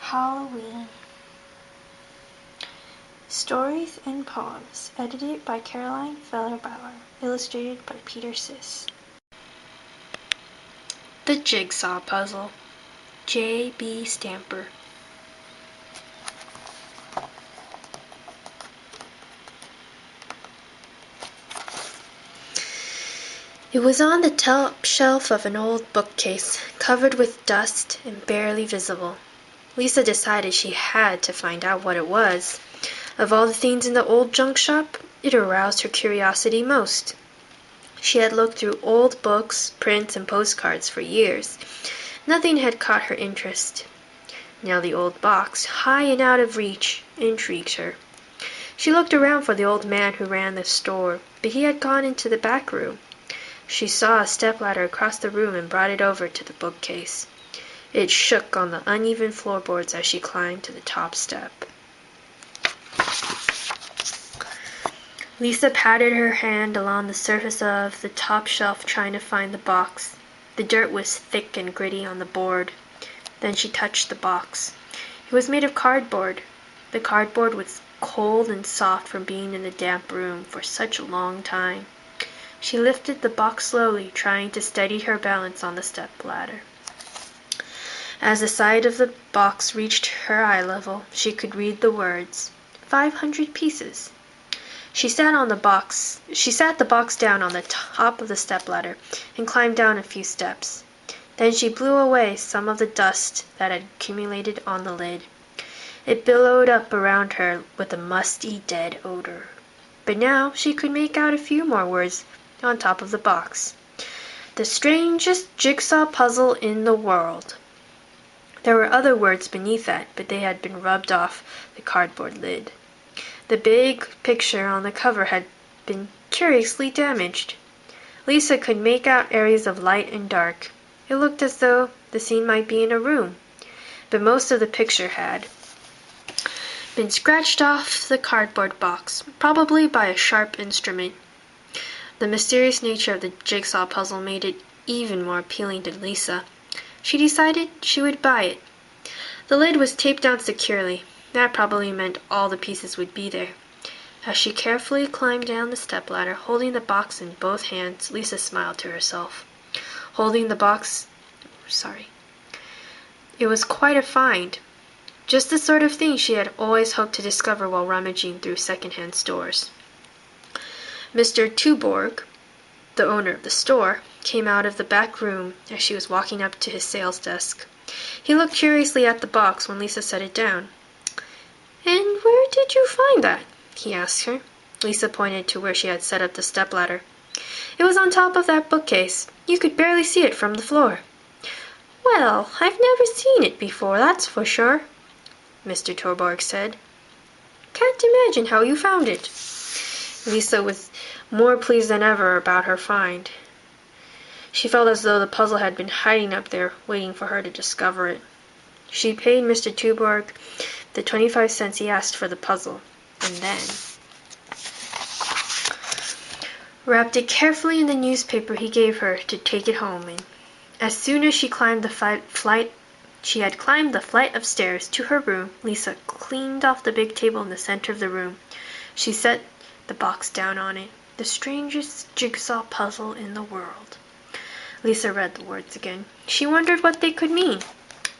Halloween. Stories and Poems, edited by Caroline Feller-Bauer, illustrated by Peter Siss. The Jigsaw Puzzle, J.B. Stamper. It was on the top shelf of an old bookcase, covered with dust and barely visible. Lisa decided she had to find out what it was. Of all the things in the old junk shop, it aroused her curiosity most. She had looked through old books, prints, and postcards for years. Nothing had caught her interest. Now the old box, high and out of reach, intrigued her. She looked around for the old man who ran the store, but he had gone into the back room. She saw a stepladder across the room and brought it over to the bookcase. It shook on the uneven floorboards as she climbed to the top step. Lisa patted her hand along the surface of the top shelf, trying to find the box. The dirt was thick and gritty on the board. Then she touched the box. It was made of cardboard. The cardboard was cold and soft from being in the damp room for such a long time. She lifted the box slowly, trying to steady her balance on the stepladder. As the side of the box reached her eye level, she could read the words, 500 pieces. She sat the box down on the top of the stepladder and climbed down a few steps. Then she blew away some of the dust that had accumulated on the lid. It billowed up around her with a musty, dead odor. But now she could make out a few more words on top of the box. The strangest jigsaw puzzle in the world. There were other words beneath that, but they had been rubbed off the cardboard lid. The big picture on the cover had been curiously damaged. Lisa could make out areas of light and dark. It looked as though the scene might be in a room, but most of the picture had been scratched off the cardboard box, probably by a sharp instrument. The mysterious nature of the jigsaw puzzle made it even more appealing to Lisa. She decided she would buy it. The lid was taped down securely. That probably meant all the pieces would be there. As she carefully climbed down the stepladder, holding the box in both hands, Lisa smiled to herself. It was quite a find. Just the sort of thing she had always hoped to discover while rummaging through second-hand stores. Mr. Tuborg, the owner of the store, came out of the back room as she was walking up to his sales desk. He looked curiously at the box when Lisa set it down. "And where did you find that?" he asked her. Lisa pointed to where she had set up the stepladder. "It was on top of that bookcase. You could barely see it from the floor." "Well, I've never seen it before, that's for sure," Mr. Tuborg said. "Can't imagine how you found it." Lisa was more pleased than ever about her find. She felt as though the puzzle had been hiding up there, waiting for her to discover it. She paid Mr. Tuborg the 25 cents he asked for the puzzle, and then wrapped it carefully in the newspaper he gave her to take it home in. As soon as she had climbed the flight of stairs to her room, Lisa cleaned off the big table in the center of the room. She set the box down on it. The strangest jigsaw puzzle in the world. Lisa read the words again. She wondered what they could mean.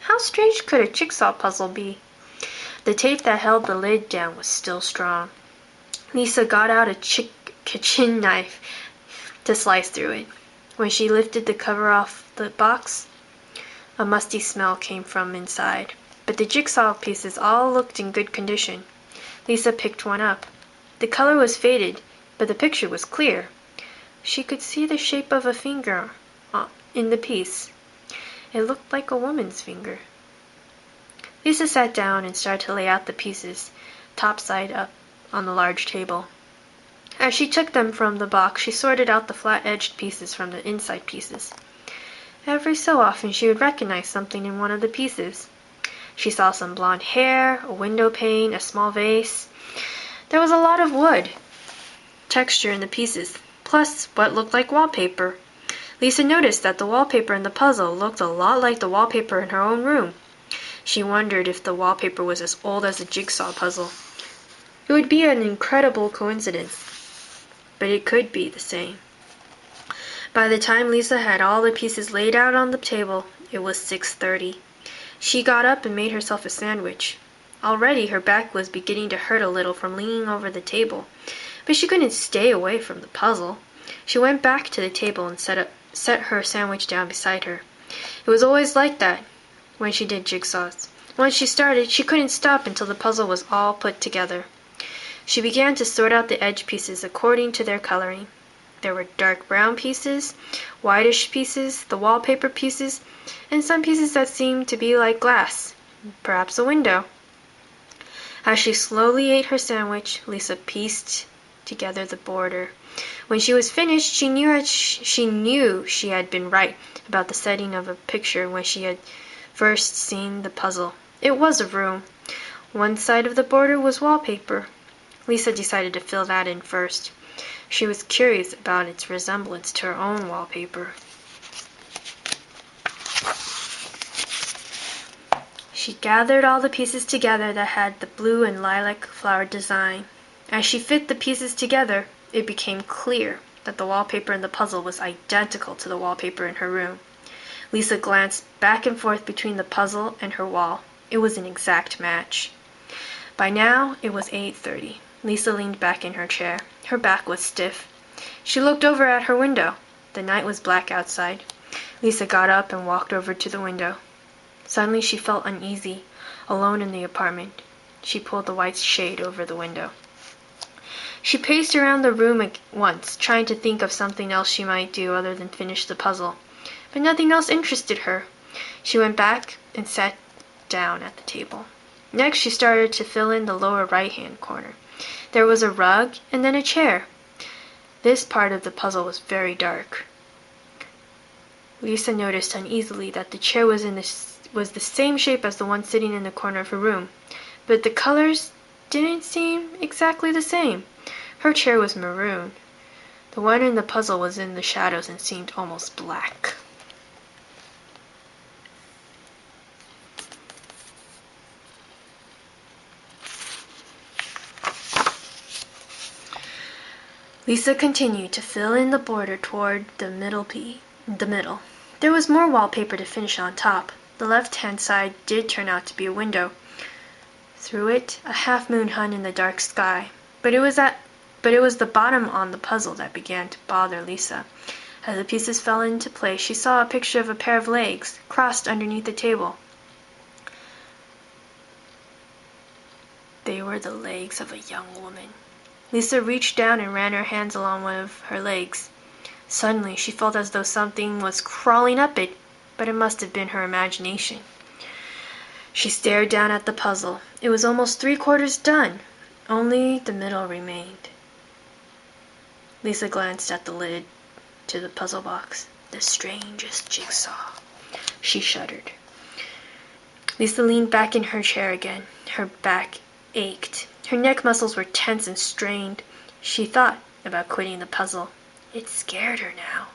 How strange could a jigsaw puzzle be? The tape that held the lid down was still strong. Lisa got out a kitchen knife to slice through it. When she lifted the cover off the box, a musty smell came from inside. But the jigsaw pieces all looked in good condition. Lisa picked one up. The color was faded, but the picture was clear. She could see the shape of a finger in the piece. It looked like a woman's finger. Lisa sat down and started to lay out the pieces, top side up, on the large table. As she took them from the box, she sorted out the flat-edged pieces from the inside pieces. Every so often she would recognize something in one of the pieces. She saw some blonde hair, a window pane, a small vase. There was a lot of wood texture in the pieces, plus what looked like wallpaper. Lisa noticed that the wallpaper in the puzzle looked a lot like the wallpaper in her own room. She wondered if the wallpaper was as old as the jigsaw puzzle. It would be an incredible coincidence, but it could be the same. By the time Lisa had all the pieces laid out on the table, it was 6:30. She got up and made herself a sandwich. Already her back was beginning to hurt a little from leaning over the table, but she couldn't stay away from the puzzle. She went back to the table and set her sandwich down beside her. It was always like that when she did jigsaws. Once she started, she couldn't stop until the puzzle was all put together. She began to sort out the edge pieces according to their coloring. There were dark brown pieces, whitish pieces, the wallpaper pieces, and some pieces that seemed to be like glass, perhaps a window. As she slowly ate her sandwich, Lisa pieced together the border. When she was finished, she knew she had been right about the setting of a picture when she had first seen the puzzle. It was a room. One side of the border was wallpaper. Lisa decided to fill that in first. She was curious about its resemblance to her own wallpaper. She gathered all the pieces together that had the blue and lilac flower design. As she fit the pieces together, it became clear that the wallpaper in the puzzle was identical to the wallpaper in her room. Lisa glanced back and forth between the puzzle and her wall. It was an exact match. By now, it was 8:30. Lisa leaned back in her chair. Her back was stiff. She looked over at her window. The night was black outside. Lisa got up and walked over to the window. Suddenly she felt uneasy, alone in the apartment. She pulled the white shade over the window. She paced around the room once, trying to think of something else she might do other than finish the puzzle. But nothing else interested her. She went back and sat down at the table. Next she started to fill in the lower right-hand corner. There was a rug and then a chair. This part of the puzzle was very dark. Lisa noticed uneasily that the chair was the same shape as the one sitting in the corner of her room, but the colors didn't seem exactly the same. Her chair was maroon. The one in the puzzle was in the shadows and seemed almost black. Lisa continued to fill in the border toward the middle. There was more wallpaper to finish on top. The left-hand side did turn out to be a window. Through it, a half-moon hung in the dark sky. But it was the bottom on the puzzle that began to bother Lisa. As the pieces fell into place, she saw a picture of a pair of legs crossed underneath the table. They were the legs of a young woman. Lisa reached down and ran her hands along one of her legs. Suddenly, she felt as though something was crawling up it, but it must have been her imagination. She stared down at the puzzle. It was almost 3/4 done. Only the middle remained. Lisa glanced at the lid to the puzzle box. The strangest jigsaw. She shuddered. Lisa leaned back in her chair again. Her back ached. Her neck muscles were tense and strained. She thought about quitting the puzzle. It scared her now.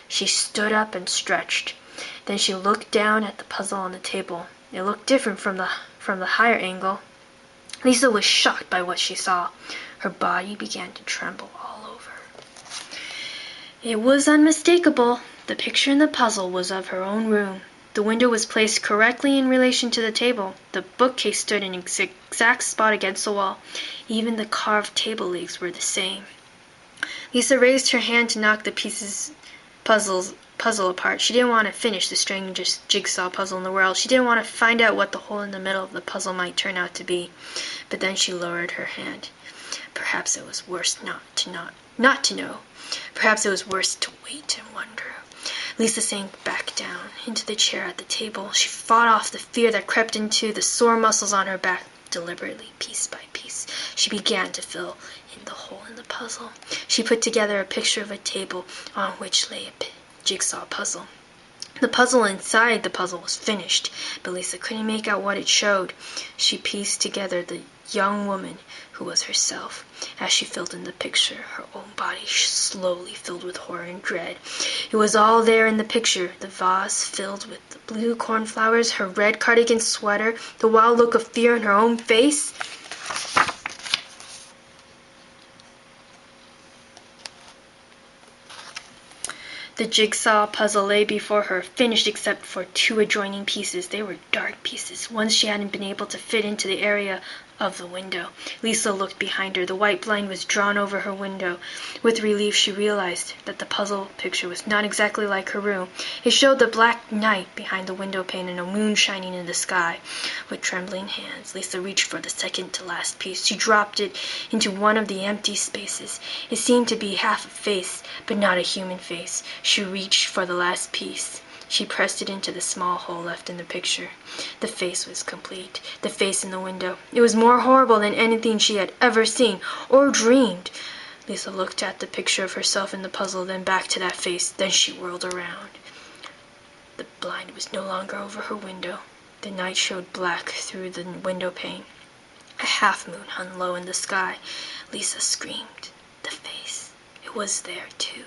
She stood up and stretched. Then she looked down at the puzzle on the table. It looked different from the higher angle. Lisa was shocked by what she saw. Her body began to tremble all over. It was unmistakable. The picture in the puzzle was of her own room. The window was placed correctly in relation to the table. The bookcase stood in an exact spot against the wall. Even the carved table legs were the same. Lisa raised her hand to knock the puzzle apart. She didn't want to finish the strangest jigsaw puzzle in the world. She didn't want to find out what the hole in the middle of the puzzle might turn out to be. But then she lowered her hand. Perhaps it was worse not to know. Perhaps it was worse to wait and wonder. Lisa sank back down into the chair at the table. She fought off the fear that crept into the sore muscles on her back. Deliberately, piece by piece, she began to fill in the hole in the puzzle. She put together a picture of a table on which lay a jigsaw puzzle. The puzzle inside the puzzle was finished, but Lisa couldn't make out what it showed. She pieced together the young woman who was herself. As she filled in the picture, her own body slowly filled with horror and dread. It was all there in the picture, the vase filled with the blue cornflowers, her red cardigan sweater, the wild look of fear in her own face. The jigsaw puzzle lay before her, finished except for 2 adjoining pieces. They were dark pieces, ones she hadn't been able to fit into the area of the window. Lisa looked behind her. The white blind was drawn over her window. With relief, she realized that the puzzle picture was not exactly like her room. It showed the black night behind the window pane and a moon shining in the sky. With trembling hands, Lisa reached for the second to last piece. She dropped it into one of the empty spaces. It seemed to be half a face, but not a human face. She reached for the last piece. She pressed it into the small hole left in the picture. The face was complete. The face in the window. It was more horrible than anything she had ever seen or dreamed. Lisa looked at the picture of herself in the puzzle, then back to that face. Then she whirled around. The blind was no longer over her window. The night showed black through the window pane. A half-moon hung low in the sky. Lisa screamed. The face. It was there, too.